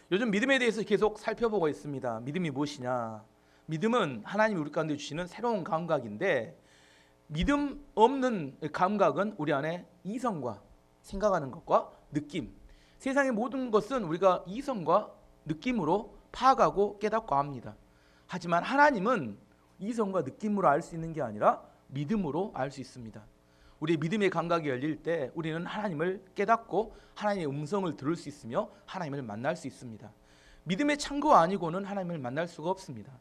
요즘 믿음에 대해서 계속 살펴보고 있습니다. 믿음이 무엇이냐? 믿음은 하나님이 우리 가운데 주시는 새로운 감각인데, 믿음 없는 감각은 우리 안에 이성과 생각하는 것과 느낌, 세상의 모든 것은 우리가 이성과 느낌으로 파악하고 깨닫고 합니다. 하지만 하나님은 이성과 느낌으로 알 수 있는 게 아니라 믿음으로 알 수 있습니다. 우리의 믿음의 감각이 열릴 때 우리는 하나님을 깨닫고 하나님의 음성을 들을 수 있으며 하나님을 만날 수 있습니다. 믿음의 창고 아니고는 하나님을 만날 수가 없습니다.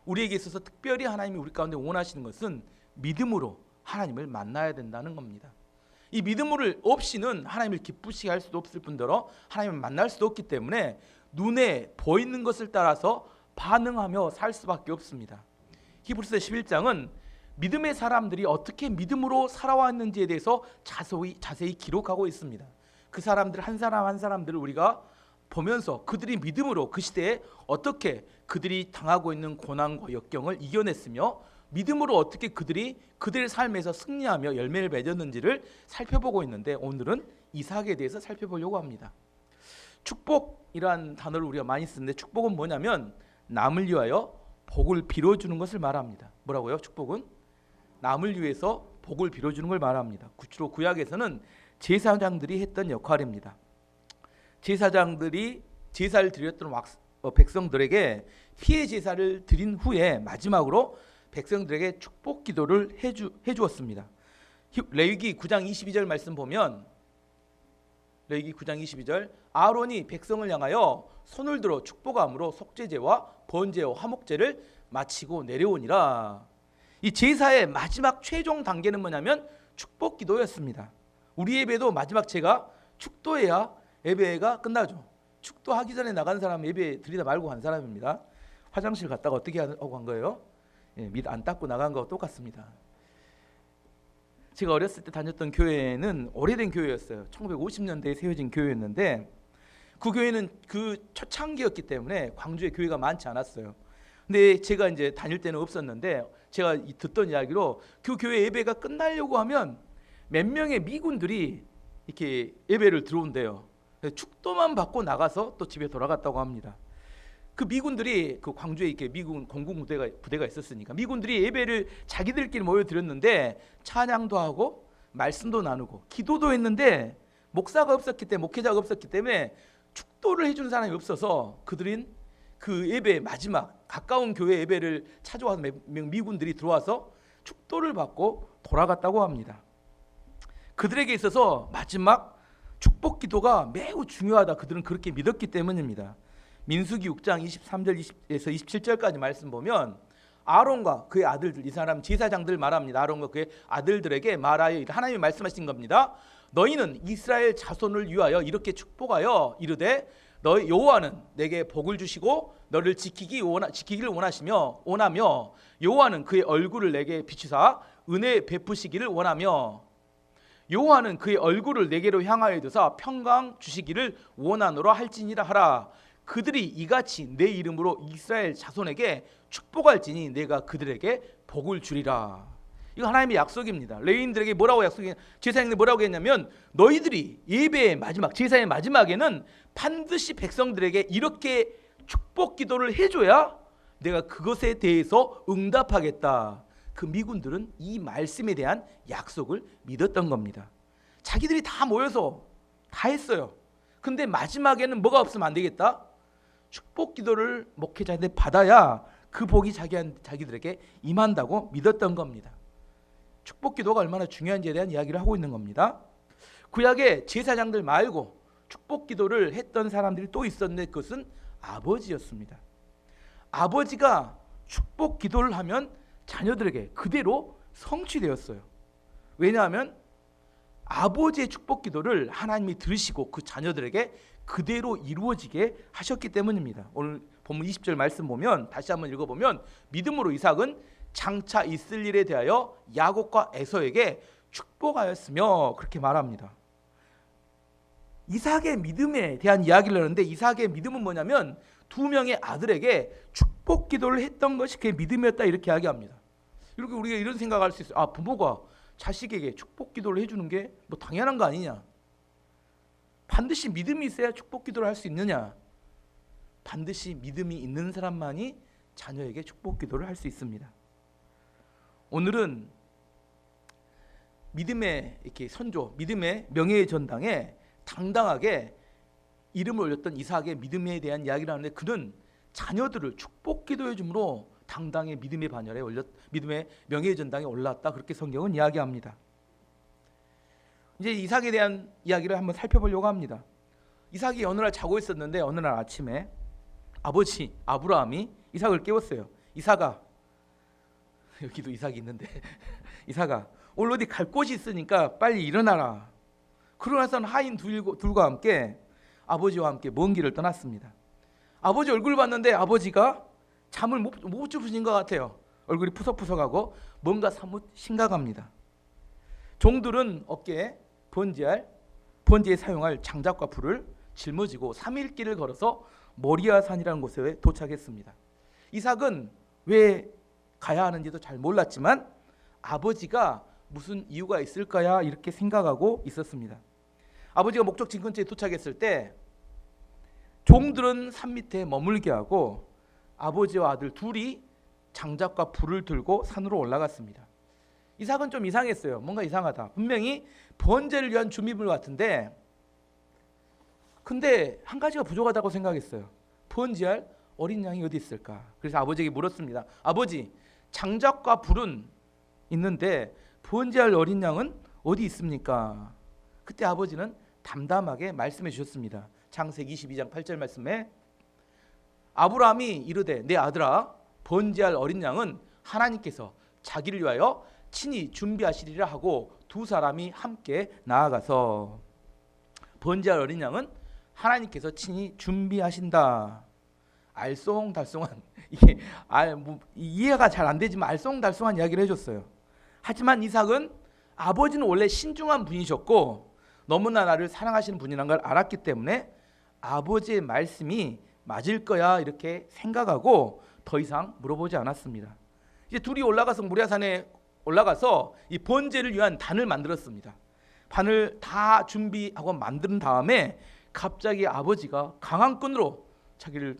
우리에게 있어서 특별히 하나님이 우리 가운데 원하시는 것은 믿음으로 하나님을 만나야 된다는 겁니다. 이 믿음을 없이는 하나님을 기쁘시게 할 수도 없을 뿐더러 하나님을 만날 수도 없기 때문에 눈에 보이는 것을 따라서 반응하며 살 수밖에 없습니다. 히브리서 11장은 믿음의 사람들이 어떻게 믿음으로 살아왔는지에 대해서 자세히 기록하고 있습니다. 그 사람들 한 사람 한 사람들을 우리가 보면서 그들이 믿음으로 그 시대에 어떻게 그들이 당하고 있는 고난과 역경을 이겨냈으며 믿음으로 어떻게 그들이 그들의 삶에서 승리하며 열매를 맺었는지를 살펴보고 있는데, 오늘은 이삭에 대해서 살펴보려고 합니다. 축복이란 단어를 우리가 많이 쓰는데, 축복은 뭐냐면 남을 위하여 복을 빌어주는 것을 말합니다. 뭐라고요? 축복은 남을 위해서 복을 빌어주는 걸 말합니다. 주로 구약에서는 제사장들이 했던 역할입니다. 제사장들이 제사를 드렸던 백성들에게 피해 제사를 드린 후에 마지막으로 백성들에게 축복 기도를 해주었습니다. 레위기 9장 22절 말씀 보면, 레위기 9장 22절, 아론이 백성을 향하여 손을 들어 축복함으로 속죄제와 번제와 화목제를 마치고 내려오니라. 이 제사의 마지막 최종 단계는 뭐냐면 축복 기도였습니다. 우리 예배도 마지막 제가 축도해야 예배가 끝나죠. 축도하기 전에 나간 사람 예배 드리다 말고 간 사람입니다. 화장실 갔다가 어떻게 하고 간 거예요? 밑 안 닦고 나간 거와 똑같습니다. 제가 어렸을 때 다녔던 교회는 오래된 교회였어요. 1950년대에 세워진 교회였는데, 그 교회는 그 초창기였기 때문에 광주에 교회가 많지 않았어요. 근데 제가 이제 다닐 때는 없었는데, 제가 듣던 이야기로 그 교회 예배가 끝나려고 하면 몇 명의 미군들이 이렇게 예배를 들어온대요. 축도만 받고 나가서 또 집에 돌아갔다고 합니다. 그 미군들이, 그 광주에 이렇게 미군 공군 부대가 있었으니까 미군들이 예배를 자기들끼리 모여드렸는데 찬양도 하고 말씀도 나누고 기도도 했는데, 목사가 없었기 때문에, 목회자가 없었기 때문에 축도를 해준 사람이 없어서 그들은 그 예배 마지막 가까운 교회 예배를 찾아와서 미군들이 들어와서 축도를 받고 돌아갔다고 합니다. 그들에게 있어서 마지막 축복 기도가 매우 중요하다, 그들은 그렇게 믿었기 때문입니다. 민수기 6장 23절에서 27절까지 말씀 보면, 아론과 그의 아들들, 이 사람 제사장들 말합니다. 아론과 그의 아들들에게 말하여 하나님이 말씀하신 겁니다. 너희는 이스라엘 자손을 위하여 이렇게 축복하여 이르되, 너희 여호와는 내게 복을 주시고 너를 지키기를 원하며 여호와는 그의 얼굴을 내게 비추사 은혜 베푸시기를 원하며 여호와는 그의 얼굴을 내게로 향하여 두사 평강 주시기를 원하노라 할지니라 하라. 그들이 이같이 내 이름으로 이스라엘 자손에게 축복할지니 내가 그들에게 복을 주리라. 이거 하나님의 약속입니다. 레위인들에게 뭐라고 약속했냐, 제사장들이 뭐라고 했냐면, 너희들이 예배의 마지막, 제사의 마지막에는 반드시 백성들에게 이렇게 축복 기도를 해줘야 내가 그것에 대해서 응답하겠다. 그 미군들은 이 말씀에 대한 약속을 믿었던 겁니다. 자기들이 다 모여서 다 했어요. 근데 마지막에는 뭐가 없으면 안 되겠다? 축복 기도를 목회자한테 받아야 그 복이 자기들에게 임한다고 믿었던 겁니다. 축복 기도가 얼마나 중요한지에 대한 이야기를 하고 있는 겁니다. 구약에 제사장들 말고 축복 기도를 했던 사람들이 또 있었는데, 그것은 아버지였습니다. 아버지가 축복 기도를 하면 자녀들에게 그대로 성취되었어요. 왜냐하면 아버지의 축복 기도를 하나님이 들으시고 그 자녀들에게 그대로 이루어지게 하셨기 때문입니다. 오늘 본문 20절 말씀 보면, 다시 한번 읽어보면, 믿음으로 이삭은 장차 있을 일에 대하여 야곱과 에서에게 축복하였으며 그렇게 말합니다. 이삭의 믿음에 대한 이야기를 하는데, 이삭의 믿음은 뭐냐면 두 명의 아들에게 축복 기도를 했던 것이 그의 믿음이었다, 이렇게 이야기합니다. 이렇게 우리가 이런 생각할 수 있어요. 부모가 자식에게 축복 기도를 해주는 게 뭐 당연한 거 아니냐, 반드시 믿음이 있어야 축복 기도를 할 수 있느냐. 반드시 믿음이 있는 사람만이 자녀에게 축복 기도를 할 수 있습니다. 오늘은 믿음의 이렇게 선조, 믿음의 명예의 전당에 당당하게 이름을 올렸던 이삭의 믿음에 대한 이야기를 하는데, 그는 자녀들을 축복 기도해 줌으로 당당히 믿음의 반열에 믿음의 명예의 전당에 올랐다, 그렇게 성경은 이야기합니다. 이제 이삭에 대한 이야기를 한번 살펴보려고 합니다. 이삭이 어느 날 자고 있었는데 어느 날 아침에 아버지 아브라함이 이삭을 깨웠어요. 이삭아, 여기도 이삭이 있는데 이삭아, 오늘 어디 갈 곳이 있으니까 빨리 일어나라. 그러나서는 하인 둘과 함께 아버지와 함께 먼 길을 떠났습니다. 아버지 얼굴을 봤는데 아버지가 잠을 못 주무신 것 같아요. 얼굴이 푸석푸석하고 뭔가 사뭇 심각합니다. 종들은 어깨에 번제에 사용할 장작과 불을 짊어지고 3일 길을 걸어서 모리아 산이라는 곳에 도착했습니다. 이삭은 왜 가야 하는지도 잘 몰랐지만 아버지가 무슨 이유가 있을 거야 이렇게 생각하고 있었습니다. 아버지가 목적지 근처에 도착했을 때 종들은 산 밑에 머물게 하고 아버지와 아들 둘이 장작과 불을 들고 산으로 올라갔습니다. 이삭은 좀 이상했어요. 뭔가 이상하다. 분명히 번제를 위한 준비물 같은데, 근데 한 가지가 부족하다고 생각했어요. 번제할 어린 양이 어디 있을까? 그래서 아버지에게 물었습니다. 아버지, 장작과 불은 있는데 번제할 어린 양은 어디 있습니까? 그때 아버지는 담담하게 말씀해 주셨습니다. 창세기 22장 8절 말씀에 아브라함이 이르되 내 아들아, 번제할 어린 양은 하나님께서 자기를 위하여 친히 준비하시리라 하고 두 사람이 함께 나아가서, 번제할 어린 양은 하나님께서 친히 준비하신다. 알쏭달쏭한 이게 이해가 잘 안 되지만 알쏭달쏭한 이야기를 해줬어요. 하지만 이삭은 아버지는 원래 신중한 분이셨고 너무나 나를 사랑하시는 분이란 걸 알았기 때문에 아버지의 말씀이 맞을 거야 이렇게 생각하고 더 이상 물어보지 않았습니다. 이제 둘이 올라가서 모리아산에 올라가서 이 번제를 위한 단을 만들었습니다. 반을 다 준비하고 만든 다음에 갑자기 아버지가 강한 끈으로 자기를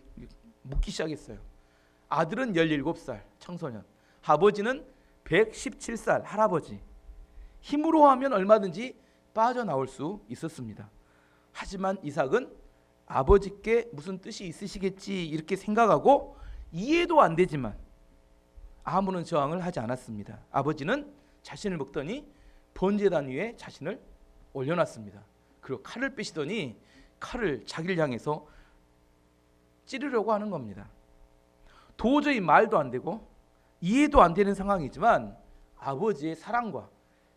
묶기 시작했어요. 아들은 17살 청소년, 아버지는 117살 할아버지. 힘으로 하면 얼마든지 빠져나올 수 있었습니다. 하지만 이삭은 아버지께 무슨 뜻이 있으시겠지 이렇게 생각하고 이해도 안 되지만 아무런 저항을 하지 않았습니다. 아버지는 자신을 묶더니 번제단 위에 자신을 올려놨습니다. 그리고 칼을 빼시더니 칼을 자기를 향해서 찌르려고 하는 겁니다. 도저히 말도 안 되고 이해도 안 되는 상황이지만 아버지의 사랑과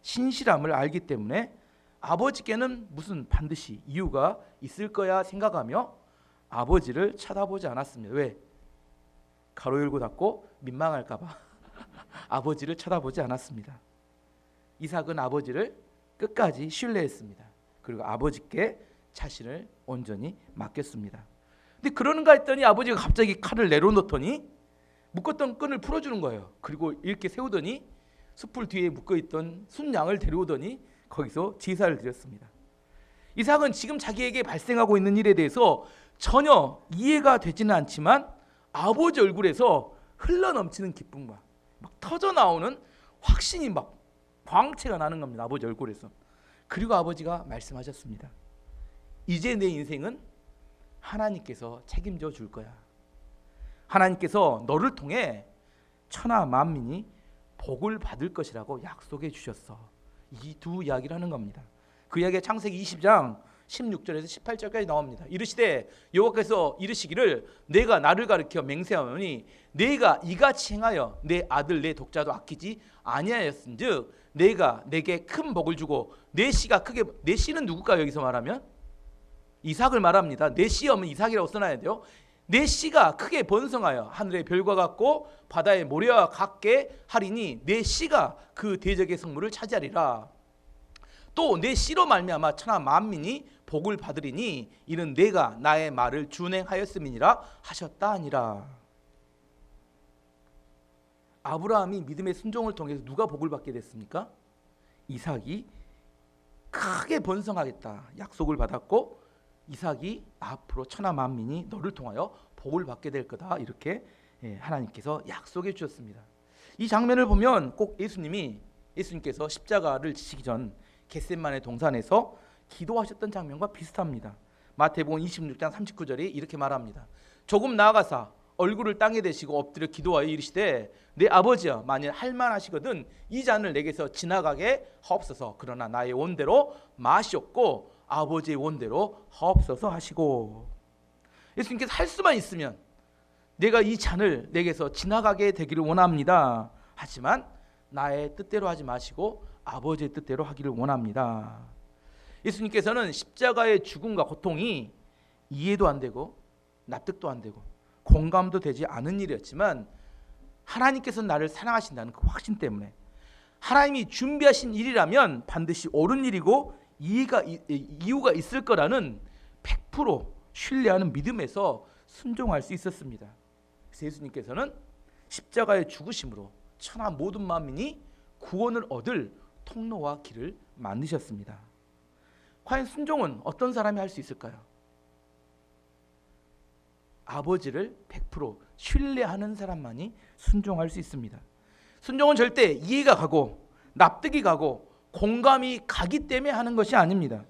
신실함을 알기 때문에 아버지께는 무슨 반드시 이유가 있을 거야 생각하며 아버지를 쳐다보지 않았습니다. 왜? 가로 열고 닫고 민망할까 봐 아버지를 쳐다보지 않았습니다. 이삭은 아버지를 끝까지 신뢰했습니다. 그리고 아버지께 자신을 온전히 맡겼습니다. 근데 그러는가 했더니 아버지가 갑자기 칼을 내려놓더니 묶었던 끈을 풀어주는 거예요. 그리고 이렇게 세우더니 숯불 뒤에 묶어있던 순양을 데려오더니 거기서 제사를 드렸습니다. 이삭은 지금 자기에게 발생하고 있는 일에 대해서 전혀 이해가 되지는 않지만 아버지 얼굴에서 흘러넘치는 기쁨과 막 터져나오는 확신이 막 광채가 나는 겁니다. 아버지 얼굴에서. 그리고 아버지가 말씀하셨습니다. 이제 내 인생은 하나님께서 책임져 줄 거야. 하나님께서 너를 통해 천하 만민이 복을 받을 것이라고 약속해 주셨어. 이 두 이야기를 하는 겁니다. 그 이야기가 창세기 20장 16절에서 18절까지 나옵니다. 이르시되 여호와께서 이르시기를 내가 나를 가리켜 맹세하노니 내가 이같이 행하여 내 아들 내 독자도 아끼지 아니하였은즉 내가 내게 큰 복을 주고 내 씨가 크게, 내 씨는 누굴까요? 여기서 말하면 이삭을 말합니다. 내 씨 하면 이삭이라고 써놔야 돼요. 내 씨가 크게 번성하여 하늘의 별과 같고 바다의 모래와 같게 하리니 내 씨가 그 대적의 성물을 차지하리라. 또 내 씨로 말미암아 천하 만민이 복을 받으리니 이는 내가 나의 말을 준행하였음이니라 하셨다 하니라. 아브라함이 믿음의 순종을 통해서 누가 복을 받게 됐습니까? 이삭이 크게 번성하겠다 약속을 받았고 이삭이 앞으로 천하 만민이 너를 통하여 복을 받게 될 거다. 이렇게 하나님께서 약속해 주셨습니다. 이 장면을 보면 꼭 예수님께서 십자가를 지시기 전 겟세마네 동산에서 기도하셨던 장면과 비슷합니다. 마태복음 26장 39절에 이렇게 말합니다. 조금 나아가사 얼굴을 땅에 대시고 엎드려 기도하여 이르시되 내 아버지여 만일 할만하시거든 이 잔을 내게서 지나가게 하옵소서. 그러나 나의 원대로 마시옵고 아버지의 원대로 하옵소서 하시고, 예수님께서 할 수만 있으면 내가 이 잔을 내게서 지나가게 되기를 원합니다. 하지만 나의 뜻대로 하지 마시고 아버지의 뜻대로 하기를 원합니다. 예수님께서는 십자가의 죽음과 고통이 이해도 안 되고 납득도 안 되고 공감도 되지 않은 일이었지만 하나님께서 나를 사랑하신다는 그 확신 때문에, 하나님이 준비하신 일이라면 반드시 옳은 일이고 이유가 있을 거라는 100% 신뢰하는 믿음에서 순종할 수 있었습니다. 그래서 예수님께서는 십자가의 죽으심으로 천하 모든 만민이 구원을 얻을 통로와 길을 만드셨습니다. 과연 순종은 어떤 사람이 할 수 있을까요? 아버지를 100% 신뢰하는 사람만이 순종할 수 있습니다. 순종은 절대 이해가 가고 납득이 가고 공감이 가기 때문에 하는 것이 아닙니다.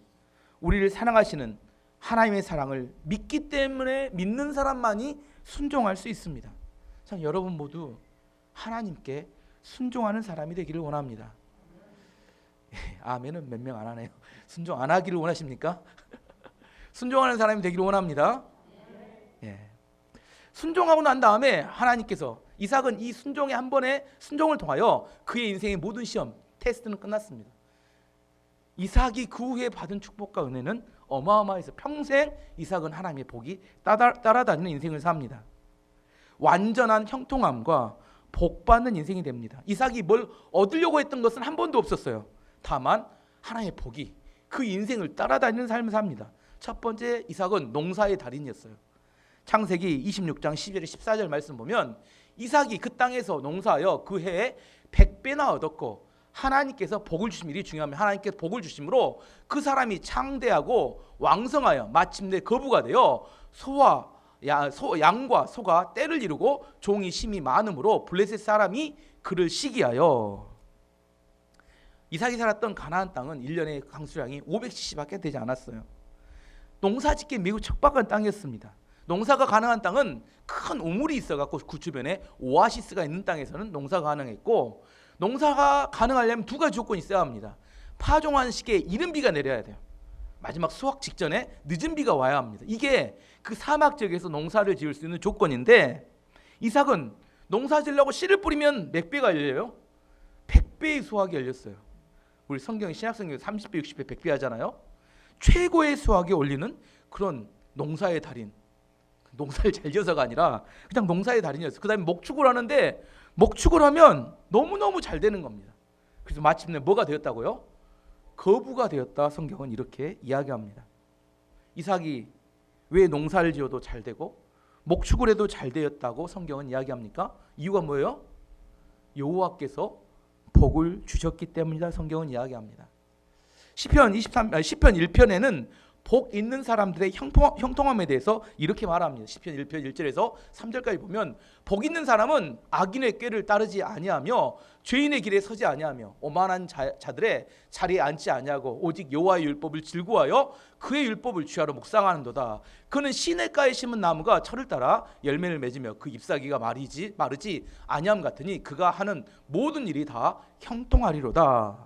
우리를 사랑하시는 하나님의 사랑을 믿기 때문에 믿는 사람만이 순종할 수 있습니다. 참, 여러분 모두 하나님께 순종하는 사람이 되기를 원합니다. 아멘은 몇 명 안 하네요. 순종 안 하기를 원하십니까? 순종하는 사람이 되기를 원합니다. 순종하고 난 다음에 하나님께서, 이삭은 이 순종의 한 번의 순종을 통하여 그의 인생의 모든 시험, 테스트는 끝났습니다. 이삭이 그 후에 받은 축복과 은혜는 어마어마해서 평생 이삭은 하나님의 복이 따라다니는 인생을 삽니다. 완전한 형통함과 복받는 인생이 됩니다. 이삭이 뭘 얻으려고 했던 것은 한 번도 없었어요. 다만 하나님의 복이 그 인생을 따라다니는 삶을 삽니다. 첫 번째, 이삭은 농사의 달인이었어요. 창세기 26장 12절 14절 말씀 보면 이삭이 그 땅에서 농사하여 그 해에 100배나 얻었고, 하나님께서 복을 주심, 일이 중요합니다. 하나님께서 복을 주심으로 그 사람이 창대하고 왕성하여 마침내 거부가 되어 양과 소가 떼를 이루고 종이 심이 많으므로 블레셋 사람이 그를 시기하여. 이삭이 살았던 가나안 땅은 1년의 강수량이 500cc밖에 되지 않았어요. 농사짓기 매우 척박한 땅이었습니다. 농사가 가능한 땅은 큰 우물이 있어갖고 그 주변에 오아시스가 있는 땅에서는 농사가 가능했고, 농사가 가능하려면 두 가지 조건이 있어야 합니다. 파종하는 시기에 이른 비가 내려야 돼요. 마지막 수확 직전에 늦은 비가 와야 합니다. 이게 그 사막 지역에서 농사를 지을 수 있는 조건인데, 이삭은 농사 지으려고 씨를 뿌리면 몇 배가 열려요? 100배의 수확이 열렸어요. 우리 성경, 신약성경 30배, 60배, 100배 하잖아요. 최고의 수확에 올리는 그런 농사의 달인, 농사를 잘 지어서가 아니라 그냥 농사의 달인이었어요. 그 다음에 목축을 하는데 목축을 하면 너무너무 잘 되는 겁니다. 그래서 마침내 뭐가 되었다고요? 거부가 되었다. 성경은 이렇게 이야기합니다. 이삭이 왜 농사를 지어도 잘 되고 목축을 해도 잘 되었다고 성경은 이야기합니까? 이유가 뭐예요? 여호와께서 복을 주셨기 때문이다. 성경은 이야기합니다. 시편 1편에는 복 있는 사람들의 형통함에 대해서 이렇게 말합니다. 시편 1편 1절에서 3절까지 보면 복 있는 사람은 악인의 꾀를 따르지 아니하며 죄인의 길에 서지 아니하며 오만한 자들의 자리에 앉지 아니하고 오직 여호와의 율법을 즐거워하여 그의 율법을 취하러 묵상하는도다. 그는 시냇가에 심은 나무가 철을 따라 열매를 맺으며 그 잎사귀가 마르지 아니함 같으니 그가 하는 모든 일이 다 형통하리로다.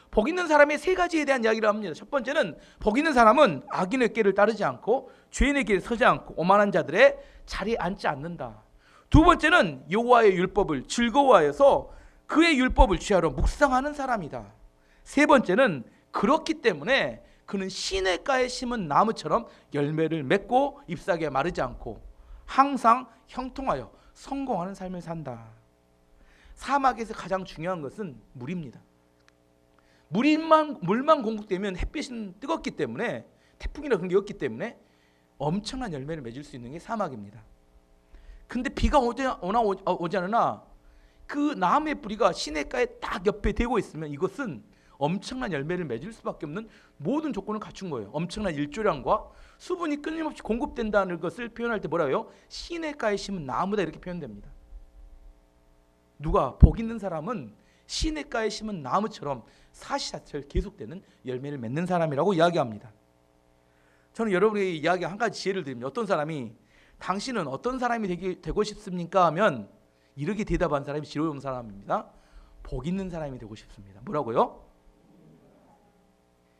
복 있는 사람의 세 가지에 대한 이야기를 합니다. 첫 번째는 복 있는 사람은 악인의 길을 따르지 않고 죄인의 길에 서지 않고 오만한 자들의 자리에 앉지 않는다. 두 번째는 여호와의 율법을 즐거워하여서 그의 율법을 취하러 묵상하는 사람이다. 세 번째는 그렇기 때문에 그는 시냇가에 심은 나무처럼 열매를 맺고 잎사귀에 마르지 않고 항상 형통하여 성공하는 삶을 산다. 사막에서 가장 중요한 것은 물입니다. 물만 공급되면 햇빛은 뜨겁기 때문에, 태풍이나 그런 게 없기 때문에 엄청난 열매를 맺을 수 있는 게 사막입니다. 근데 비가 오지 않으나 그 나무의 뿌리가 시냇가에 딱 옆에 대고 있으면 이것은 엄청난 열매를 맺을 수밖에 없는 모든 조건을 갖춘 거예요. 엄청난 일조량과 수분이 끊임없이 공급된다는 것을 표현할 때 뭐라고요? 시냇가에 심은 나무다 이렇게 표현됩니다. 누가 복 있는 사람은 시냇가에 심은 나무처럼 사시사철 계속되는 열매를 맺는 사람이라고 이야기합니다. 저는 여러분에게 이야기 한 가지 지혜를 드립니다. 어떤 사람이 당신은 어떤 사람이 되고 싶습니까? 하면 이렇게 대답한 사람이 지혜로운 사람입니다. 복 있는 사람이 되고 싶습니다. 뭐라고요?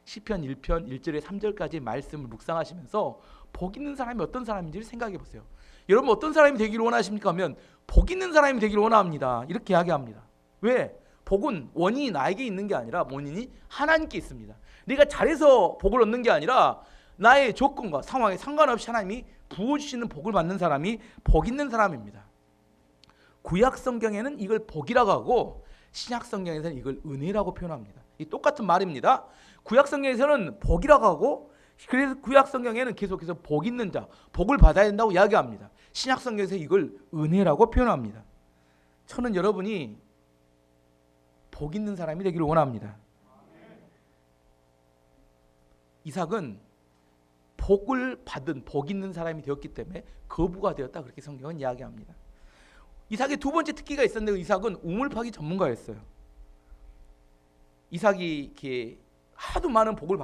시편 1편 1절에 3절까지 말씀을 묵상하시면서 복 있는 사람이 어떤 사람인지를 생각해 보세요. 여러분 어떤 사람이 되기를 원하십니까? 하면 복 있는 사람이 되기를 원합니다. 이렇게 이야기합니다. 왜? 복은 원인이 나에게 있는 게 아니라 원인이 하나님께 있습니다. 내가 잘해서 복을 얻는 게 아니라 나의 조건과 상황에 상관없이 하나님이 부어주시는 복을 받는 사람이 복 있는 사람입니다. 구약 성경에는 이걸 복이라고 하고 신약 성경에서는 이걸 은혜라고 표현합니다. 이 똑같은 말입니다. 구약 성경에서는 복이라고 하고 그래서 구약 성경에는 계속해서 복 있는 자, 복을 받아야 된다고 이야기합니다. 신약 성경에서 이걸 은혜라고 표현합니다. 저는 여러분이 복 있는 사람이 되기를 원합니다. 이삭은 복을 받은 복 있는 사람이 되었기 때문에 거부가 되었다 그렇게 성경은 이야기합니다. 이삭의 두 번째 특기가 있었는데 이삭은 우물 파기 전문가였어요. 이삭이 이렇게 하도 많은 복을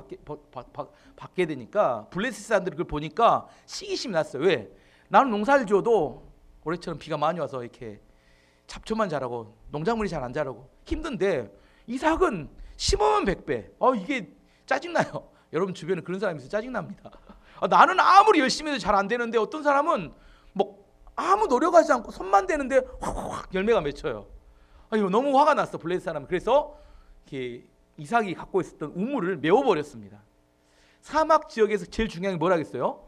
받게 되니까 블레셋 사람들이 그걸 보니까 시기심이 났어요. 왜? 나는 농사를 지어도 올해처럼 비가 많이 와서 이렇게 잡초만 자라고 농작물이 잘 안 자라고 힘든데 이삭은 심으면 100배. 이게 짜증나요. 여러분 주변에 그런 사람이 있어요. 짜증납니다. 나는 아무리 열심히 해도 잘 안 되는데 어떤 사람은 뭐 아무 노력하지 않고 손만 대는데 확 열매가 맺혀요. 이거 너무 화가 났어 블레셋 사람은. 그래서 이렇게 이삭이 갖고 있었던 우물을 메워버렸습니다. 사막 지역에서 제일 중요한 게 뭐라겠어요?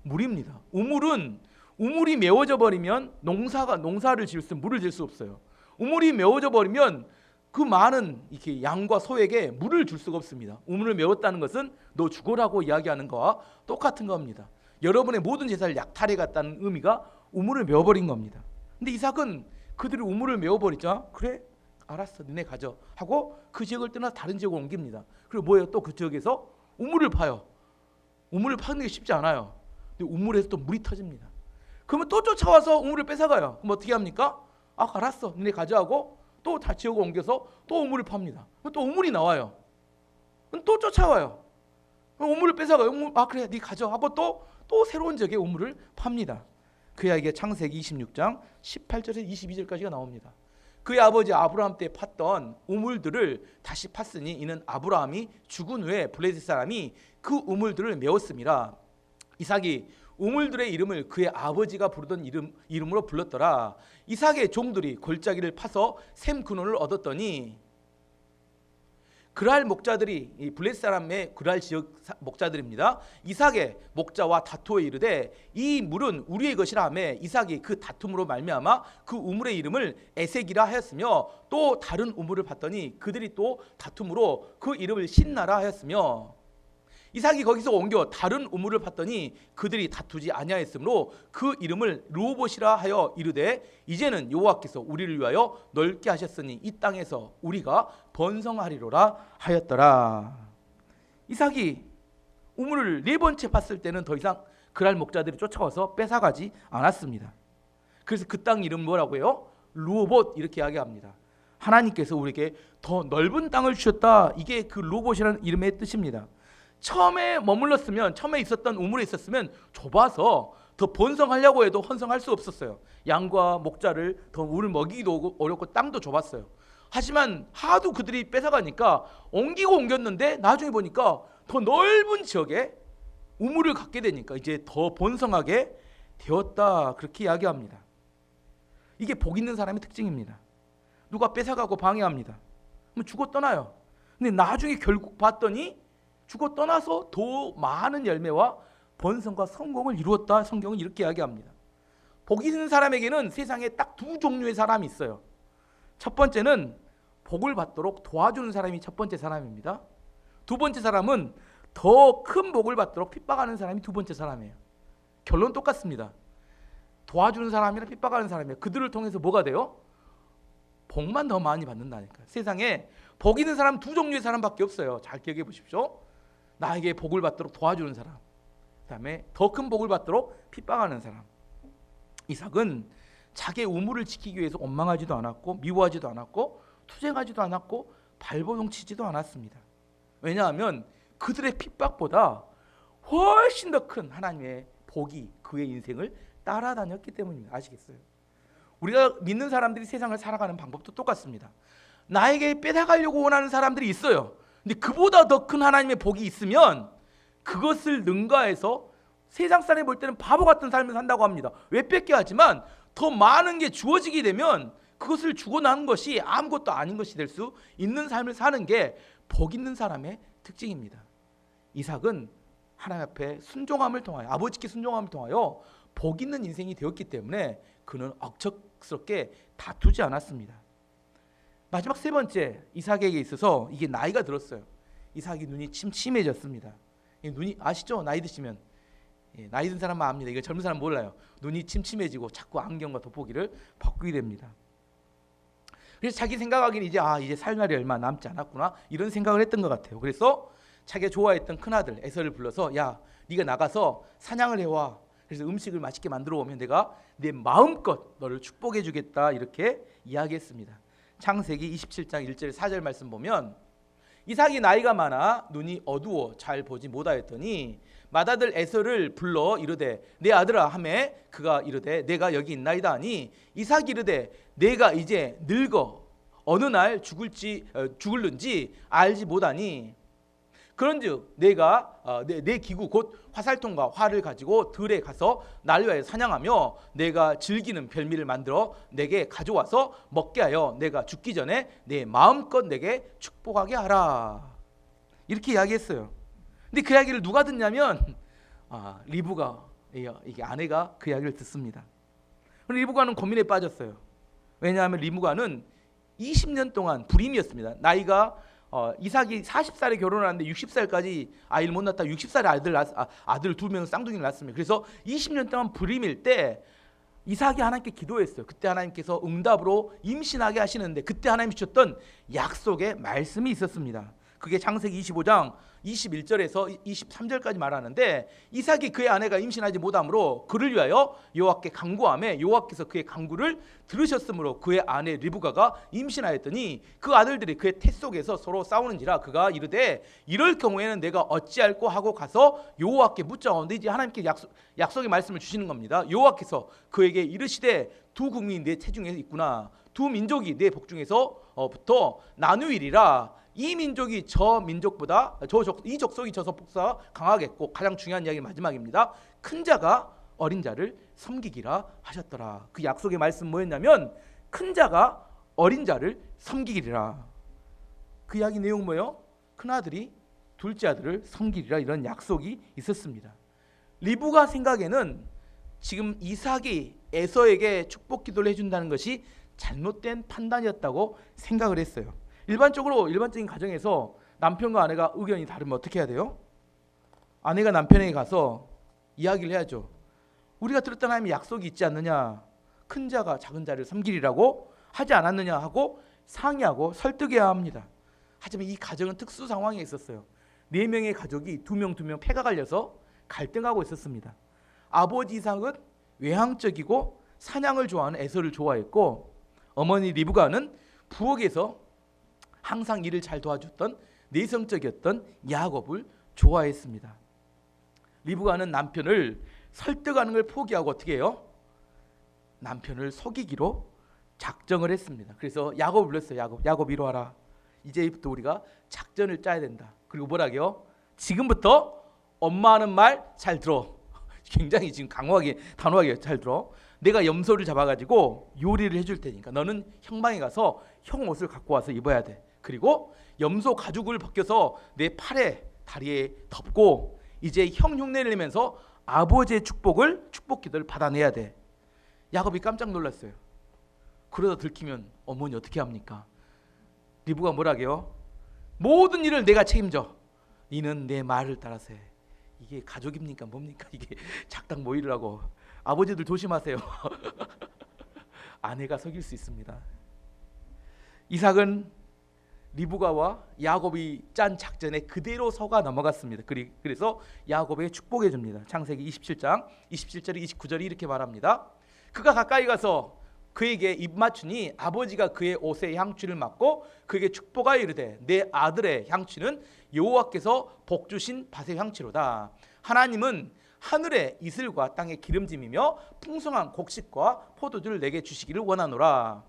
물입니다. 우물이 메워져 버리면 농사를 지을 수 물을 줄 수 없어요. 우물이 메워져 버리면 그 많은 이렇게 양과 소에게 물을 줄 수가 없습니다. 우물을 메웠다는 것은 너 죽어라고 이야기하는 거와 똑같은 겁니다. 여러분의 모든 제사를 약탈해 갔다는 의미가 우물을 메워버린 겁니다. 근데 이삭은 그들이 우물을 메워버리자 그래 알았어 너네 가져 하고 그 지역을 떠나 다른 지역으로 옮깁니다. 그리고 뭐예요? 또 그 지역에서 우물을 파요. 우물을 파는 게 쉽지 않아요. 근데 우물에서 또 물이 터집니다. 그러면 또 쫓아와서 우물을 뺏어가요. 그럼 어떻게 합니까? 알았어 너네 가져가고 또 다 지역을 옮겨서 또 우물을 팝니다. 또 우물이 나와요. 또 쫓아와요. 우물을 뺏어가요. 그래 네 가져 하고 또 새로운 지역에 우물을 팝니다. 그 이야기가 창세기 26장 18절에서 22절까지가 나옵니다. 그의 아버지 아브라함 때 팠던 우물들을 다시 팠으니 이는 아브라함이 죽은 후에 블레셋 사람이 그 우물들을 메웠습니다. 이삭이 우물들의 이름을 그의 아버지가 부르던 이름으로 불렀더라. 이삭의 종들이 골짜기를 파서 샘 근원을 얻었더니 그랄 목자들이 이 블레셋 사람의 그랄 지역 목자들입니다. 이삭의 목자와 다투어 이르되 이 물은 우리의 것이라 하매 이삭이 그 다툼으로 말미암아 그 우물의 이름을 에색이라 하였으며 또 다른 우물을 봤더니 그들이 또 다툼으로 그 이름을 신나라 하였으며 이삭이 거기서 옮겨 다른 우물을 봤더니 그들이 다투지 아니하였으므로 그 이름을 르호봇이라 하여 이르되 이제는 여호와께서 우리를 위하여 넓게 하셨으니 이 땅에서 우리가 번성하리로라 하였더라. 이삭이 우물을 네 번째 봤을 때는 더 이상 그랄 목자들이 쫓아와서 뺏어가지 않았습니다. 그래서 그 땅 이름 뭐라고 해요? 르호봇 이렇게 이야기합니다. 하나님께서 우리에게 더 넓은 땅을 주셨다. 이게 그 르호봇이라는 이름의 뜻입니다. 처음에 머물렀으면 처음에 있었던 우물에 있었으면 좁아서 더 번성하려고 해도 헌성할 수 없었어요. 양과 목자를 더 물을 먹이기도 어렵고 땅도 좁았어요. 하지만 하도 그들이 뺏어가니까 옮겼는데 나중에 보니까 더 넓은 지역에 우물을 갖게 되니까 이제 더 번성하게 되었다 그렇게 이야기합니다. 이게 복 있는 사람의 특징입니다. 누가 뺏어가고 방해합니다. 그럼 죽어 떠나요. 근데 나중에 결국 봤더니 죽어 떠나서 더 많은 열매와 번성과 성공을 이루었다. 성경은 이렇게 이야기합니다. 복 있는 사람에게는 세상에 딱 두 종류의 사람이 있어요. 첫 번째는 복을 받도록 도와주는 사람이 첫 번째 사람입니다. 두 번째 사람은 더 큰 복을 받도록 핍박하는 사람이 두 번째 사람이에요. 결론 똑같습니다. 도와주는 사람이랑 핍박하는 사람이에요. 그들을 통해서 뭐가 돼요? 복만 더 많이 받는다니까요. 세상에 복 있는 사람 두 종류의 사람밖에 없어요. 잘 기억해 보십시오. 나에게 복을 받도록 도와주는 사람, 그다음에 더 큰 복을 받도록 핍박하는 사람. 이삭은 자기의 우물을 지키기 위해서 원망하지도 않았고 미워하지도 않았고 투쟁하지도 않았고 발버둥치지도 않았습니다. 왜냐하면 그들의 핍박보다 훨씬 더 큰 하나님의 복이 그의 인생을 따라다녔기 때문입니다. 아시겠어요? 우리가 믿는 사람들이 세상을 살아가는 방법도 똑같습니다. 나에게 빼앗가려고 원하는 사람들이 있어요. 근데 그보다 더 큰 하나님의 복이 있으면 그것을 능가해서 세상 사람이 볼 때는 바보 같은 삶을 산다고 합니다. 왜 뺏게 하지만 더 많은 게 주어지게 되면 그것을 주고 난 것이 아무것도 아닌 것이 될 수 있는 삶을 사는 게 복 있는 사람의 특징입니다. 이삭은 하나님 앞에 순종함을 통하여, 아버지께 순종함을 통하여 복 있는 인생이 되었기 때문에 그는 억척스럽게 다투지 않았습니다. 마지막 세 번째, 이삭에게 있어서 이게 나이가 들었어요. 이삭이 눈이 침침해졌습니다. 눈이 아시죠? 나이 드시면 나이 든 사람만 압니다. 이거 젊은 사람 몰라요. 눈이 침침해지고 자꾸 안경과 돋보기를 바꾸게 됩니다. 그래서 자기 생각하기는 이제 살 날이 얼마 남지 않았구나 이런 생각을 했던 것 같아요. 그래서 자기가 좋아했던 큰아들 에서를 불러서 야 네가 나가서 사냥을 해와. 그래서 음식을 맛있게 만들어 오면 내가 내 마음껏 너를 축복해 주겠다 이렇게 이야기했습니다. 창세기 27장 1절 4절 말씀 보면 이삭이 나이가 많아 눈이 어두워 잘 보지 못하였더니 맏아들 에서를 불러 이르되 내 아들아 하매 그가 이르되 내가 여기 있나이다 하니 이삭이 이르되 내가 이제 늙어 어느 날 죽을는지 알지 못하니 그런즉 내가 내 기구 곧 화살통과 활을 가지고 들에 가서 날 위하여 사냥하며 내가 즐기는 별미를 만들어 내게 가져와서 먹게 하여 내가 죽기 전에 내 마음껏 내게 축복하게 하라 이렇게 이야기했어요. 근데 그 이야기를 누가 듣냐면 리브가 이게 아내가 그 이야기를 듣습니다. 리브가는 고민에 빠졌어요. 왜냐하면 리브가는 20년 동안 불임이었습니다. 나이가 이삭이 40살에 결혼하는데 60살까지 아이를 못 낳다 60살에 아들 2명 쌍둥이를 낳습니다. 그래서 20년 동안 불임일 때 이삭이 하나님께 기도했어요. 그때 하나님께서 응답으로 임신하게 하시는데 그때 하나님이 주셨던 약속의 말씀이 있었습니다. 그게 창세기 25장 21절에서 23절까지 말하는데 이삭이 그의 아내가 임신하지 못함으로 그를 위하여 여호와께 간구하며 여호와께서 그의 간구를 들으셨으므로 그의 아내 리브가가 임신하였더니 그 아들들이 그의 태 속에서 서로 싸우는지라 그가 이르되 이럴 경우에는 내가 어찌할꼬 하고 가서 여호와께 묻자온데 이제 하나님께 약속의 말씀을 주시는 겁니다. 여호와께서 그에게 이르시되 두 국민이 내 체중에 있구나 두 민족이 내 복중에서부터 나누이리라 이 민족이 저 민족보다 이 족속이 저 족속보다 강하겠고 가장 중요한 이야기 마지막입니다. 큰 자가 어린 자를 섬기기라 하셨더라. 그 약속의 말씀 뭐였냐면 큰 자가 어린 자를 섬기기라. 그 이야기 내용 뭐예요? 큰 아들이 둘째 아들을 섬기리라 이런 약속이 있었습니다. 리브가 생각에는 지금 이삭이 에서에게 축복 기도를 해준다는 것이 잘못된 판단이었다고 생각을 했어요. 일반적인 가정에서 남편과 아내가 의견이 다르면 어떻게 해야 돼요? 아내가 남편에게 가서 이야기를 해야죠. 우리가 들었던 하나님의 약속이 있지 않느냐, 큰 자가 작은 자를 섬기리라고 하지 않았느냐 하고 상의하고 설득해야 합니다. 하지만 이 가정은 특수 상황에 있었어요. 4명의 가족이 2명 패가 갈려서 갈등하고 있었습니다. 아버지 이삭은 외향적이고 사냥을 좋아하는 에서를 좋아했고 어머니 리브가는 부엌에서 항상 일을 잘 도와줬던 내성적이었던 야곱을 좋아했습니다. 리브가는 남편을 설득하는 걸 포기하고 어떻게 해요? 남편을 속이기로 작정을 했습니다. 그래서 야곱을 불렀어요. 야곱 이리 와라. 이제부터 우리가 작전을 짜야 된다. 그리고 뭐라고요? 지금부터 엄마 하는 말 잘 들어. 굉장히 지금 강하게 단호하게 잘 들어. 내가 염소를 잡아가지고 요리를 해줄 테니까 너는 형방에 가서 형 옷을 갖고 와서 입어야 돼. 그리고 염소 가죽을 벗겨서 내 팔에 다리에 덮고 이제 형 흉내를 내면서 아버지의 축복 기도를 받아내야 돼. 야곱이 깜짝 놀랐어요. 그러다 들키면 어머니 어떻게 합니까? 리브가 뭐라게요? 모든 일을 내가 책임져. 너는 내 말을 따라서 해. 이게 가족입니까? 뭡니까? 이게 작당 모이라고. 아버지들 조심하세요. 아내가 속일 수 있습니다. 이삭은 리브가와 야곱이 짠 작전에 그대로 속아 넘어갔습니다. 그래서 야곱에게 축복해 줍니다. 창세기 27장 27절에 29절이 이렇게 말합니다. 그가 가까이 가서 그에게 입 맞추니 아버지가 그의 옷에 향취를 맡고 그에게 축복하여 이르되 내 아들의 향취는 여호와께서 복 주신 밭의 향취로다. 하나님은 하늘의 이슬과 땅의 기름짐이며 풍성한 곡식과 포도주를 내게 주시기를 원하노라.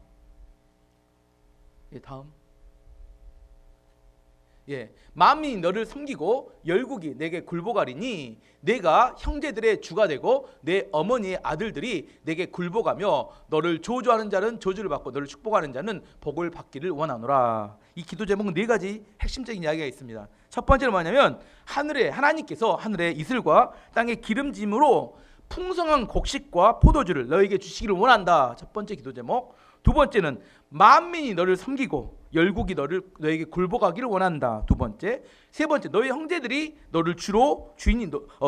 다음. 만민이 너를 섬기고 열국이 내게 굴복하리니 내가 형제들의 주가 되고 내 어머니의 아들들이 내게 굴복하며 너를 저주하는 자는 저주를 받고 너를 축복하는 자는 복을 받기를 원하노라. 이 기도 제목은 네 가지 핵심적인 이야기가 있습니다. 첫 번째는 뭐냐면 하나님께서 하늘의 이슬과 땅의 기름짐으로 풍성한 곡식과 포도주를 너에게 주시기를 원한다. 첫 번째 기도 제목. 두 번째는 만민이 너를 섬기고 열국이 너에게 굴복하기를 원한다. 두 번째. 세 번째, 너의 형제들이 너를 주로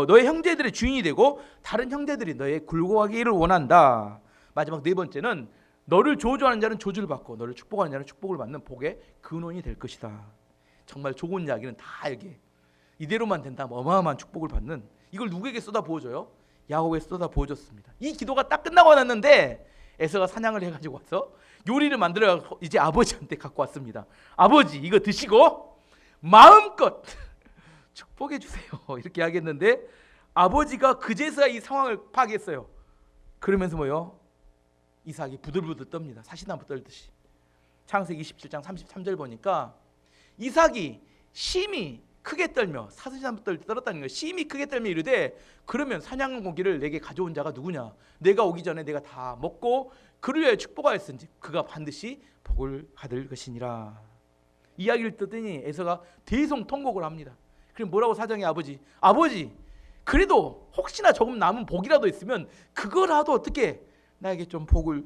너의 형제들의 주인이 되고 다른 형제들이 너의 굴복하기를 원한다. 마지막 네 번째는 너를 저주하는 자는 저주를 받고 너를 축복하는 자는 축복을 받는 복의 근원이 될 것이다. 정말 좋은 이야기는 다 이게 이대로만 된다면 어마어마한 축복을 받는, 이걸 누구에게 쏟아 부어줘요? 야곱에게 쏟아 부어줬습니다. 이 기도가 딱 끝나고 났는데 에서가 사냥을 해가지고 와서 요리를 만들어 이제 아버지한테 갖고 왔습니다. 아버지, 이거 드시고 마음껏 축복해 주세요. 이렇게 하겠는데 아버지가 그제서야 이 상황을 파악했어요. 그러면서 뭐요? 이삭이 부들부들 떱니다. 사시나무 떨듯이. 창세기 27장 33절 보니까 이삭이 심히 크게 떨며, 사시나무 떨었다는 거예요. 심히 크게 떨며 이르되 그러면 사냥 고기를 내게 가져온 자가 누구냐? 내가 오기 전에 내가 다 먹고 그를 위하여 축복하였은지 그가 반드시 복을 받을 것이니라. 이야기를 듣더니 에서가 대성통곡을 합니다. 그럼 뭐라고 사정해? 아버지 그래도 혹시나 조금 남은 복이라도 있으면 그거라도 어떻게 나에게 좀 복을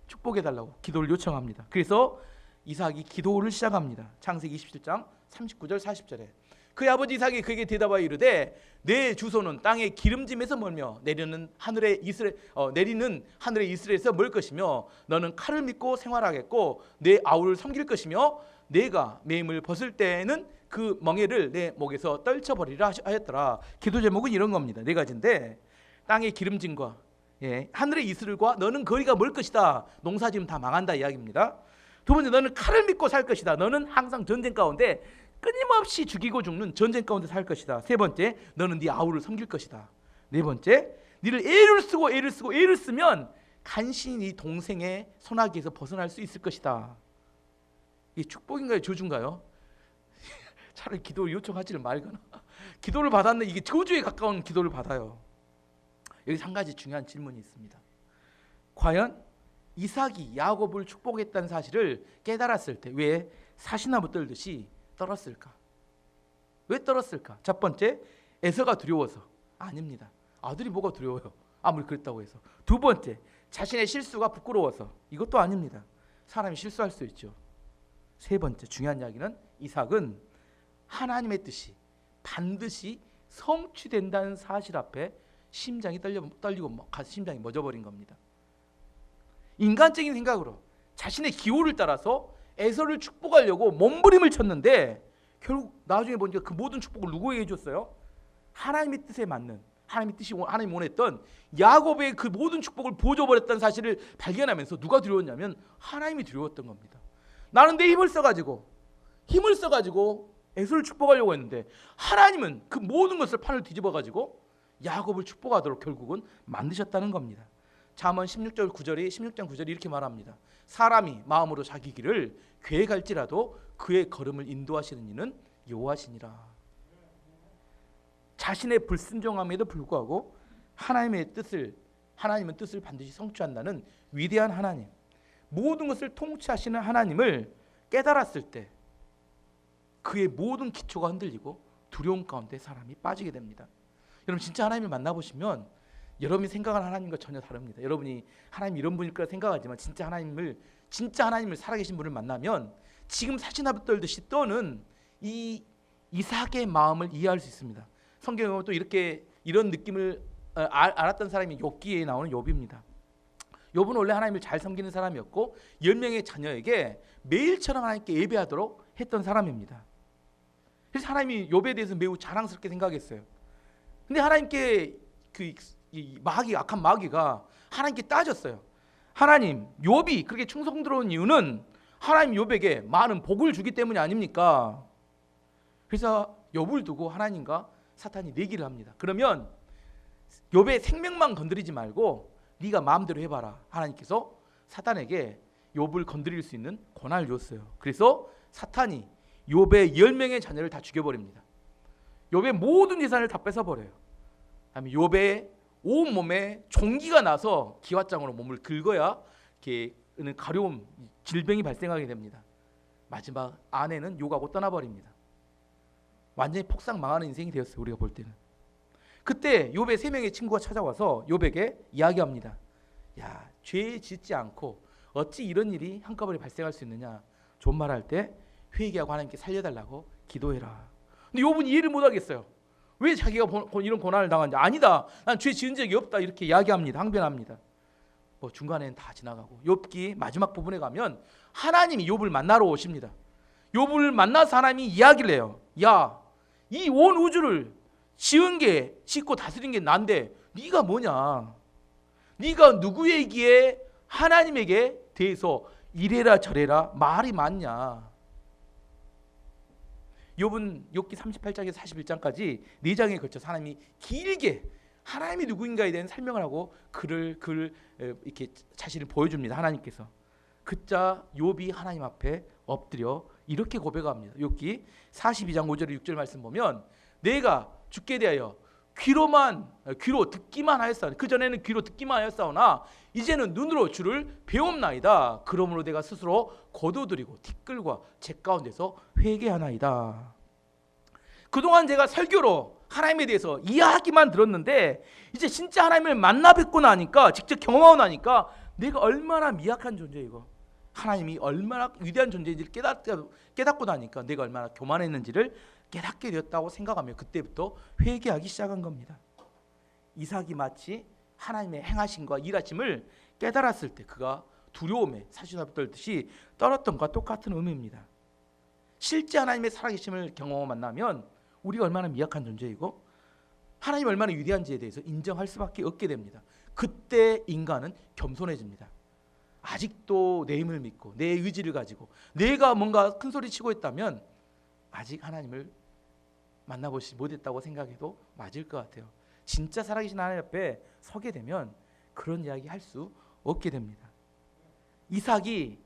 축복해달라고 기도를 요청합니다. 그래서 이삭이 기도를 시작합니다. 창세기 27장 39절 40절에 그의 아버지 이삭이 그에게 대답하여 이르되 내 주소는 땅의 기름짐에서 멀며 내리는 하늘의 이스라엘에서 멀 것이며 너는 칼을 믿고 생활하겠고 내 아우를 섬길 것이며 내가 매임을 벗을 때에는 그 멍에를 내 목에서 떨쳐버리라 하였더라. 기도 제목은 이런 겁니다. 네 가지인데 땅의 기름짐과 하늘의 이슬과 너는 거리가 멀 것이다. 농사 지으면 다 망한다 이야기입니다. 두 번째, 너는 칼을 믿고 살 것이다. 너는 항상 전쟁 가운데 끊임없이 죽이고 죽는 전쟁 가운데 살 것이다. 세 번째, 너는 네 아우를 섬길 것이다. 네 번째, 너를 애를 쓰면 간신히 네 동생의 손아귀에서 벗어날 수 있을 것이다. 이게 축복인가요? 저주인가요? 차라리 기도를 요청하지를 말거나 기도를 받았는데 이게 저주에 가까운 기도를 받아요. 여기서 한 가지 중요한 질문이 있습니다. 과연 이삭이 야곱을 축복했다는 사실을 깨달았을 때 왜 사시나무 떨듯이 떨었을까? 왜 떨었을까? 첫 번째, 에서가 두려워서. 아닙니다. 아들이 뭐가 두려워요? 아무리 그랬다고 해서. 두 번째, 자신의 실수가 부끄러워서. 이것도 아닙니다. 사람이 실수할 수 있죠. 세 번째, 중요한 이야기는 이삭은 하나님의 뜻이 반드시 성취된다는 사실 앞에 심장이 떨리고 심장이 멎어버린 겁니다. 인간적인 생각으로 자신의 기호를 따라서 에서를 축복하려고 몸부림을 쳤는데 결국 나중에 보니까 그 모든 축복을 누구에게 해줬어요? 하나님의 뜻에 맞는, 하나님이 원했던 야곱의 그 모든 축복을 부어줘버렸다는 사실을 발견하면서 누가 두려웠냐면 하나님이 두려웠던 겁니다. 나는 내 힘을 써가지고 에서를 축복하려고 했는데 하나님은 그 모든 것을 판을 뒤집어가지고 야곱을 축복하도록 결국은 만드셨다는 겁니다. 잠언 16장 9절이 이렇게 말합니다. 사람이 마음으로 자기 길을 계획할지라도 그의 걸음을 인도하시는 이는 여호와시니라. 자신의 불순종함에도 불구하고 하나님은 뜻을 반드시 성취한다는 위대한 하나님, 모든 것을 통치하시는 하나님을 깨달았을 때 그의 모든 기초가 흔들리고 두려움 가운데 사람이 빠지게 됩니다. 여러분 진짜 하나님을 만나보시면 여러분이 생각하는 하나님과 전혀 다릅니다. 여러분이 하나님 이런 분일 거라 생각하지만 진짜 하나님을 살아계신 분을 만나면 지금 사시나무 떨듯이 떠는 이 이삭의 마음을 이해할 수 있습니다. 성경에 보면 또 이런 느낌을 알았던 사람이 욥기에 나오는 욥입니다. 욥은 원래 하나님을 잘 섬기는 사람이었고 10명의 자녀에게 매일처럼 하나님께 예배하도록 했던 사람입니다. 그래서 하나님이 욥에 대해서 매우 자랑스럽게 생각했어요. 근데 하나님께 이 마귀, 악한 마귀가 하나님께 따졌어요. 하나님, 욥이 그렇게 충성스러운 이유는 하나님 욥에게 많은 복을 주기 때문이 아닙니까? 그래서 욥을 두고 하나님과 사탄이 내기를 합니다. 그러면 욥의 생명만 건드리지 말고 네가 마음대로 해봐라. 하나님께서 사탄에게 욥을 건드릴 수 있는 권한을 줬어요. 그래서 사탄이 욥의 10명의 자녀를 다 죽여버립니다. 욥의 모든 재산을 다 뺏어버려요. 다음에 욥의 온몸에 종기가 나서 기왓장으로 몸을 긁어야 이렇게 가려움, 질병이 발생하게 됩니다. 마지막 아내는 욕하고 떠나버립니다. 완전히 폭삭 망하는 인생이 되었어요. 우리가 볼 때는. 그때 욥의 3명의 친구가 찾아와서 욥에게 이야기합니다. 야, 죄 짓지 않고 어찌 이런 일이 한꺼번에 발생할 수 있느냐. 좋은 말 할 때 회개하고 하나님께 살려달라고 기도해라. 근데 욥은 이해를 못하겠어요. 왜 자기가 이런 고난을 당하는지. 아니다, 난 죄 지은 적이 없다, 이렇게 이야기합니다. 항변합니다. 뭐 중간에는 다 지나가고 욥기 마지막 부분에 가면 하나님이 욥을 만나러 오십니다. 욥을 만나서 하나님이 이야기를 해요. 야, 이 온 우주를 짓고 다스린 게 난데 네가 뭐냐? 네가 누구에게 하나님에게 대해서 이래라 저래라 말이 많냐? 욥은 욥기 38장에서 41장까지 4장에 걸쳐서 하나님이 길게 하나님이 누구인가에 대한 설명을 하고 그를 이렇게 자신을 보여줍니다. 하나님께서. 그자 욥이 하나님 앞에 엎드려 이렇게 고백합니다. 욥기 42장 5절 6절 말씀 보면 내가 주께 대하여 귀로 듣기만 하였사오나 그전에는 귀로 듣기만 하였사오나 이제는 눈으로 주를 배움나이다. 그러므로 내가 스스로 거두드리고 티끌과 재 가운데서 회개하나이다. 그동안 제가 설교로 하나님에 대해서 이야기만 들었는데 이제 진짜 하나님을 만나 뵙고 나니까 직접 경험하고 나니까 내가 얼마나 미약한 존재이고 하나님이 얼마나 위대한 존재인지를 깨닫고 나니까 내가 얼마나 교만했는지를 깨닫게 되었다고 생각하며 그때부터 회개하기 시작한 겁니다. 이삭이 마치 하나님의 행하심과 일하심을 깨달았을 때 그가 두려움에 사시나무 떨듯이 떨었던 것과 똑같은 의미입니다. 실제 하나님의 살아계심을 경험하고 만나면 우리가 얼마나 미약한 존재이고 하나님 얼마나 위대한지에 대해서 인정할 수밖에 없게 됩니다. 그때 인간은 겸손해집니다. 아직도 내 힘을 믿고 내 의지를 가지고 내가 뭔가 큰 소리 치고 있다면 아직 하나님을 만나보지 못했다고 생각해도 맞을 것 같아요. 진짜 살아계신 하나님 앞에 서게 되면 그런 이야기 할 수 없게 됩니다. 이삭이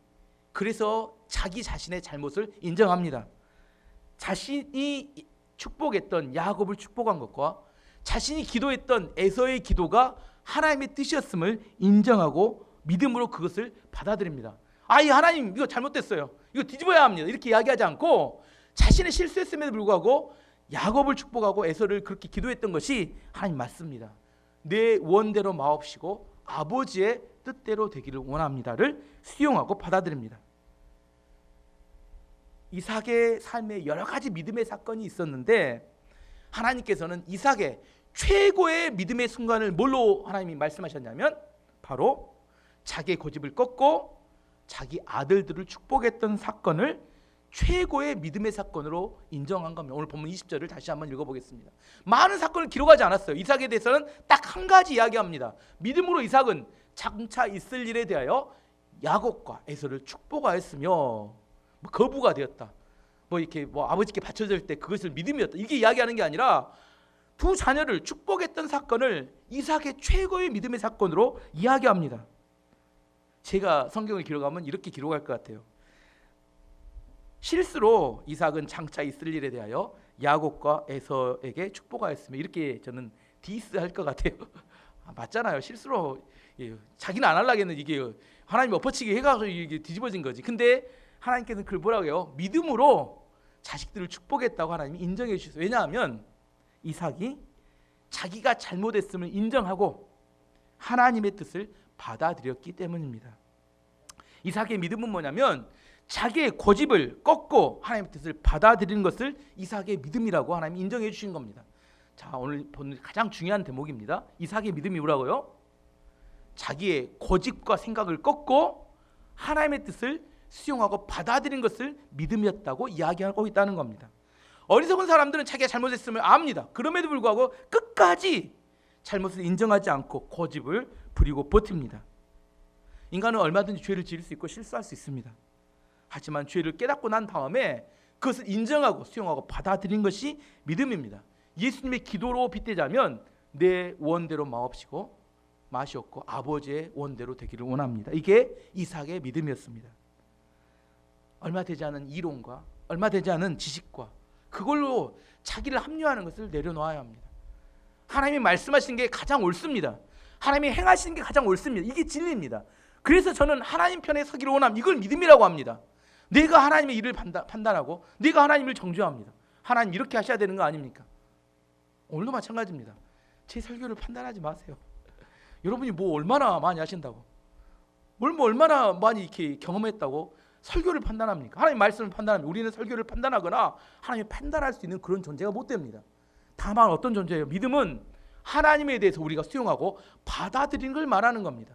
그래서 자기 자신의 잘못을 인정합니다. 자신이 축복했던 야곱을 축복한 것과 자신이 기도했던 에서의 기도가 하나님의 뜻이었음을 인정하고 믿음으로 그것을 받아들입니다. 이 하나님 이거 잘못됐어요. 이거 뒤집어야 합니다. 이렇게 이야기하지 않고 자신의 실수했음에도 불구하고 야곱을 축복하고 에서를 그렇게 기도했던 것이 하나님 맞습니다. 내 원대로 마옵시고 아버지의 뜻대로 되기를 원합니다를 수용하고 받아들입니다. 이삭의 삶에 여러 가지 믿음의 사건이 있었는데 하나님께서는 이삭의 최고의 믿음의 순간을 뭘로 하나님이 말씀하셨냐면 바로 자기의 고집을 꺾고 자기 아들들을 축복했던 사건을 최고의 믿음의 사건으로 인정한 겁니다. 오늘 본문 20절을 다시 한번 읽어보겠습니다. 많은 사건을 기록하지 않았어요. 이삭에 대해서는 딱 한 가지 이야기합니다. 믿음으로 이삭은 장차 있을 일에 대하여 야곱과 에서를 축복하였으며 거부가 되었다. 이렇게 아버지께 바쳐질 때 그것을 믿음이었다. 이게 이야기하는 게 아니라 두 자녀를 축복했던 사건을 이삭의 최고의 믿음의 사건으로 이야기합니다. 제가 성경을 기록하면 이렇게 기록할 것 같아요. 실수로 이삭은 장차 있을 일에 대하여 야곱과 에서에게 축복하였으며 이렇게 저는 디스할 것 같아요. 맞잖아요. 실수로 자기는 안 하려고 했는데 이게 하나님이 엎어치기 해가지고 이게 뒤집어진 거지. 근데 하나님께서는 그걸 뭐라고 해요? 믿음으로 자식들을 축복했다고 하나님이 인정해 주셨어요. 왜냐하면 이삭이 자기가 잘못했음을 인정하고 하나님의 뜻을 받아들였기 때문입니다. 이삭의 믿음은 뭐냐면 자기의 고집을 꺾고 하나님의 뜻을 받아들이는 것을 이삭의 믿음이라고 하나님이 인정해 주신 겁니다. 자, 오늘 본 가장 중요한 대목입니다. 이삭의 믿음이 뭐라고요? 자기의 고집과 생각을 꺾고 하나님의 뜻을 수용하고 받아들인 것을 믿음이었다고 이야기하고 있다는 겁니다. 어리석은 사람들은 자기가 잘못했음을 압니다. 그럼에도 불구하고 끝까지 잘못을 인정하지 않고 고집을 부리고 버팁니다. 인간은 얼마든지 죄를 지을 수 있고 실수할 수 있습니다. 하지만 죄를 깨닫고 난 다음에 그것을 인정하고 수용하고 받아들인 것이 믿음입니다. 예수님의 기도로 빗대자면 내 원대로 마옵시고 마시옵고 아버지의 원대로 되기를 원합니다. 이게 이삭의 믿음이었습니다. 얼마 되지 않은 이론과 얼마 되지 않은 지식과 그걸로 자기를 합리화하는 것을 내려놓아야 합니다. 하나님이 말씀하시는 게 가장 옳습니다. 하나님이 행하시는 게 가장 옳습니다. 이게 진리입니다. 그래서 저는 하나님 편에 서기를 원합니다. 이걸 믿음이라고 합니다. 내가 하나님의 일을 판단하고 내가 하나님을 정죄합니다. 하나님 이렇게 하셔야 되는 거 아닙니까? 오늘도 마찬가지입니다. 제 설교를 판단하지 마세요. 여러분이 뭐 얼마나 많이 하신다고, 뭐 얼마나 많이 이렇게 경험했다고 설교를 판단합니까? 하나님 말씀을 판단합니다. 우리는 설교를 판단하거나 하나님이 판단할 수 있는 그런 존재가 못 됩니다. 다만 어떤 존재예요? 믿음은 하나님에 대해서 우리가 수용하고 받아들이는 걸 말하는 겁니다.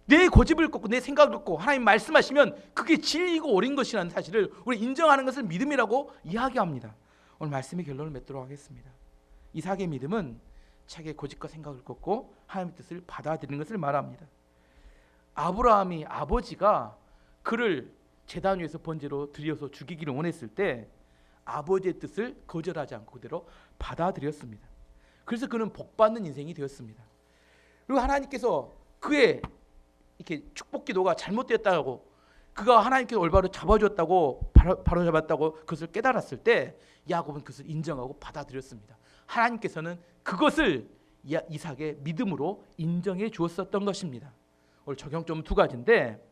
내 고집을 꺾고 내 생각을 꺾고 하나님 말씀하시면 그게 진리이고 옳은 것이라는 사실을 우리 인정하는 것을 믿음이라고 이야기합니다. 오늘 말씀의 결론을 맺도록 하겠습니다. 이삭의 믿음은 자기의 고집과 생각을 꺾고 하나님의 뜻을 받아들이는 것을 말합니다. 아브라함이 아버지가 그를 제단 위에서 번제로 드려서 죽이기를 원했을 때 아버지의 뜻을 거절하지 않고 그대로 받아들였습니다. 그래서 그는 복받는 인생이 되었습니다. 그리고 하나님께서 그의 이렇게 축복 기도가 잘못되었다고, 그가 하나님께서 올바로 잡아줬다고 바로 잡았다고 그것을 깨달았을 때 야곱은 그것을 인정하고 받아들였습니다. 하나님께서는 그것을 이삭의 믿음으로 인정해 주었었던 것입니다. 오늘 적용점은 두 가지인데,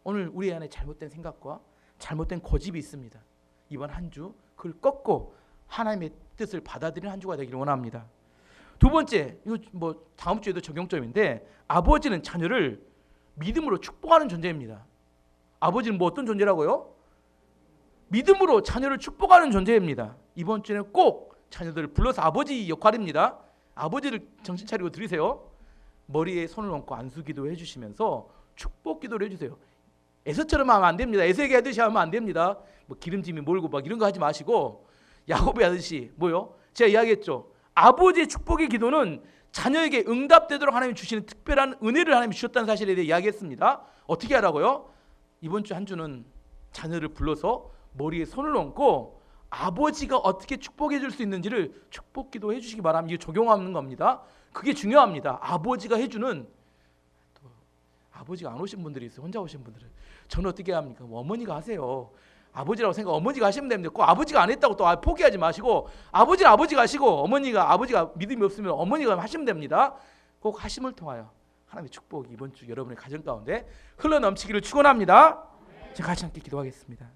오늘 우리 안에 잘못된 생각과 잘못된 고집이 있습니다. 이번 한 주 그걸 꺾고 하나님의 뜻을 받아들이는 한 주가 되기를 원합니다. 두 번째, 이거 뭐 다음 주에도 적용점인데, 아버지는 자녀를 믿음으로 축복하는 존재입니다. 아버지는 뭐 어떤 존재라고요? 믿음으로 자녀를 축복하는 존재입니다. 이번 주에는 꼭 자녀들을 불러서 아버지 역할입니다. 아버지를 정신 차리고 들으세요. 머리에 손을 얹고 안수기도 해주시면서 축복 기도를 해주세요. 에서처럼 하면 안 됩니다. 에서에게 하듯이 하면 안 됩니다. 뭐 기름짐이 몰고 막 이런 거 하지 마시고 야곱이 하듯이 뭐요? 제가 이야기했죠. 아버지의 축복의 기도는 자녀에게 응답되도록 하나님이 주시는 특별한 은혜를 하나님이 주셨다는 사실에 대해 이야기했습니다. 어떻게 하라고요? 이번 주 한 주는 자녀를 불러서 머리에 손을 얹고 아버지가 어떻게 축복해 줄 수 있는지를 축복 기도해 주시기 바랍니다. 이게 적용하는 겁니다. 그게 중요합니다. 아버지가 해주는, 또 아버지가 안 오신 분들이 있어요. 혼자 오신 분들은. 저는 어떻게 합니까? 뭐 어머니가 하세요. 아버지라고 생각, 어머니가 하시면 됩니다. 꼭 아버지가 안 했다고 또 포기하지 마시고, 아버지는 아버지가 하시고 아버지가 믿음이 없으면 어머니가 하시면 됩니다. 꼭 하심을 통하여 하나님의 축복이 이번 주 여러분의 가정 가운데 흘러넘치기를 축원합니다. 제가 같이 함께 기도하겠습니다.